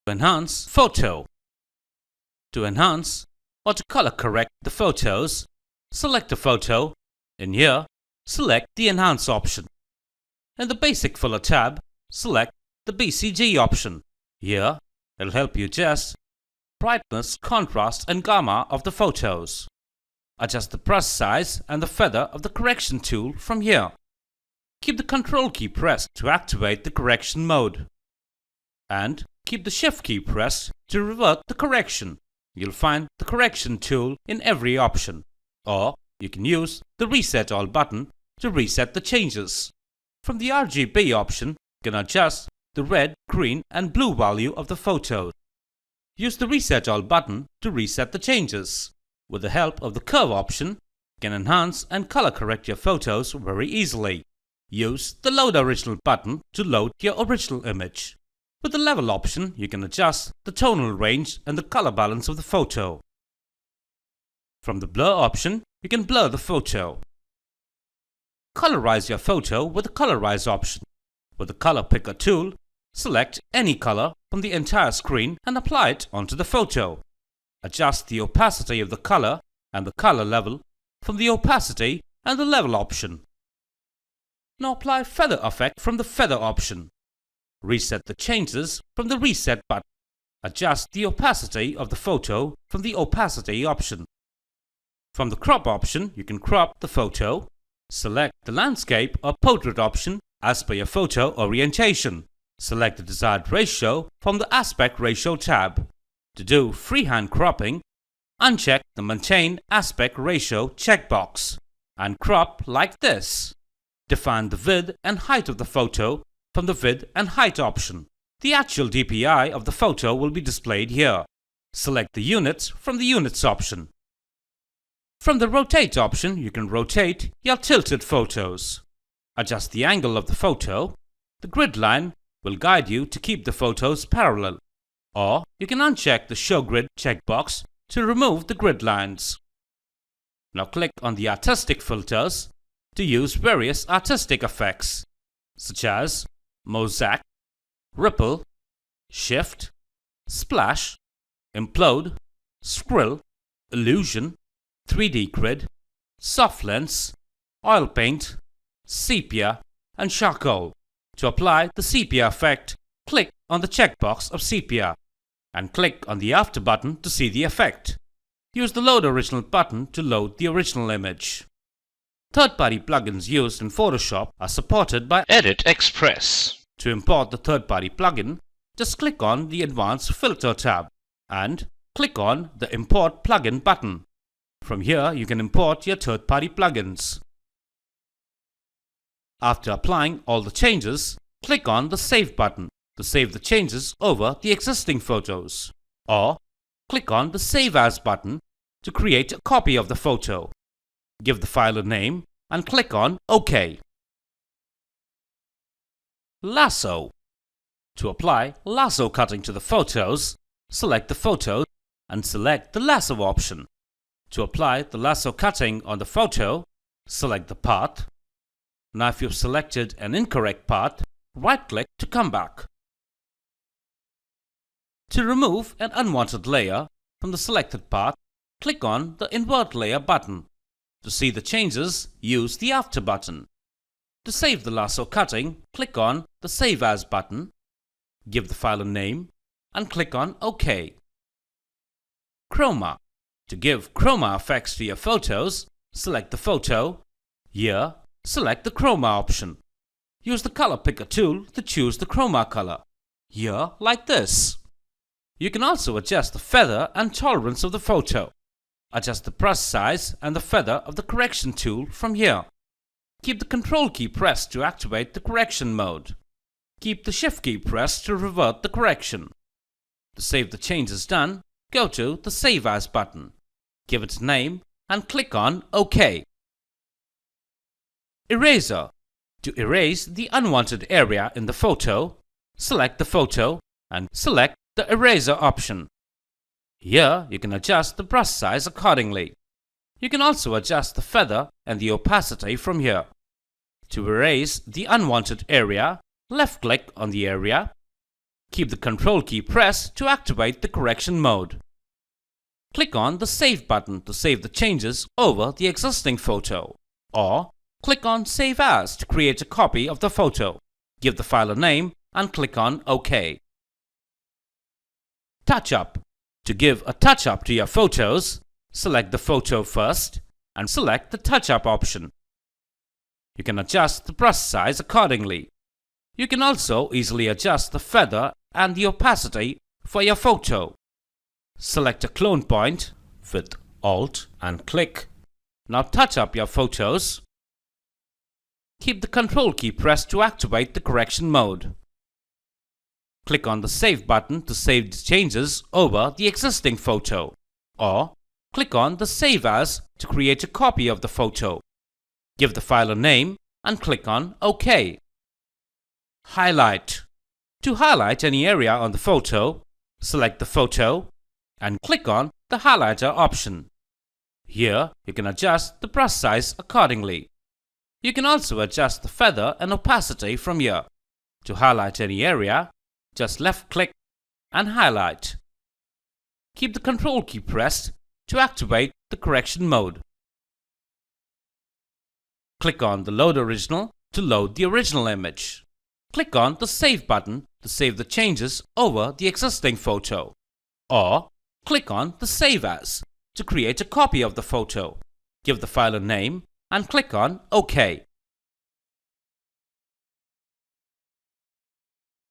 Enhance photo. To enhance or to color correct the photos, select a photo. In here, select the Enhance option. In the Basic Filler tab, select the BCG option. Here, it'll help you adjust brightness, contrast and gamma of the photos. Adjust the brush size and the feather of the correction tool from here. Keep the Control key pressed to activate the correction mode. And keep the Shift key pressed to revert the correction. You'll find the correction tool in every option. Or you can use the Reset All button to reset the changes. From the RGB option, you can adjust the red, green and blue value of the photo. Use the Reset All button to reset the changes. With the help of the Curve option, you can enhance and color correct your photos very easily. Use the Load Original button to load your original image. With the Level option, you can adjust the tonal range and the color balance of the photo. From the Blur option, you can blur the photo. Colorize your photo with the Colorize option. With the Color Picker tool, select any color from the entire screen and apply it onto the photo. Adjust the opacity of the color and the color level from the Opacity and the Level option. Now apply Feather effect from the Feather option. Reset the changes from the Reset button. Adjust the opacity of the photo from the Opacity option. From the Crop option, you can crop the photo. Select the Landscape or Portrait option as per your photo orientation. Select the desired ratio from the Aspect Ratio tab. To do freehand cropping, uncheck the Maintain Aspect Ratio checkbox and crop like this. Define the width and height of the photo from the Width and Height option. The actual DPI of the photo will be displayed here. Select the units from the Units option. From the Rotate option, you can rotate your tilted photos. Adjust the angle of the photo. The grid line will guide you to keep the photos parallel. Or you can uncheck the Show Grid checkbox to remove the grid lines. Now click on the Artistic filters to use various artistic effects such as Mosaic, Ripple, Shift, Splash, Implode, Skrill, Illusion, 3D Grid, Soft Lens, Oil Paint, Sepia and Charcoal. To apply the Sepia effect, click on the checkbox of Sepia and click on the After button to see the effect. Use the Load Original button to load the original image. Third-party plugins used in Photoshop are supported by Edit Express. To import the third-party plugin, just click on the Advanced Filter tab and click on the Import Plugin button. From here, you can import your third-party plugins. After applying all the changes, click on the Save button to save the changes over the existing photos. Or click on the Save As button to create a copy of the photo. Give the file a name and click on OK. Lasso. To apply lasso cutting to the photos, select the photo and select the lasso option. To apply the lasso cutting on the photo, select the path. Now if you've selected an incorrect path, right-click to come back. To remove an unwanted layer from the selected path, click on the Invert Layer button. To see the changes, use the After button. To save the lasso cutting, click on the Save As button, give the file a name and click on OK. Chroma. To give chroma effects to your photos, select the photo. Here, select the Chroma option. Use the Color Picker tool to choose the chroma color. Here, like this. You can also adjust the feather and tolerance of the photo. Adjust the brush size and the feather of the correction tool from here. Keep the Control key pressed to activate the correction mode. Keep the Shift key pressed to revert the correction. To save the changes done, go to the Save As button. Give it a name and click on OK. Eraser. To erase the unwanted area in the photo, select the photo and select the Eraser option. Here you can adjust the brush size accordingly. You can also adjust the feather and the opacity from here. To erase the unwanted area, left-click on the area, Keep the Control key pressed to activate the correction mode. Click on the Save button to save the changes over the existing photo, or click on Save As to create a copy of the photo. Give the file a name and click on OK. Touch-up. To give a touch-up to your photos, select the photo first and select the Touch-up option. You can adjust the brush size accordingly. You can also easily adjust the feather and the opacity for your photo. Select a clone point with Alt and click. Now touch up your photos. Keep the Control key pressed to activate the correction mode. Click on the Save button to save the changes over the existing photo, or click on the Save As to create a copy of the photo. Give the file a name and click on OK. Highlight. To highlight any area on the photo, select the photo and click on the highlighter option. Here you can adjust the brush size accordingly. You can also adjust the feather and opacity from here. To highlight any area, just left click and highlight. Keep the Control key pressed to activate the correction mode. Click on the Load Original to load the original image. Click on the Save button to save the changes over the existing photo, or click on the Save As to create a copy of the photo. Give the file a name and click on OK.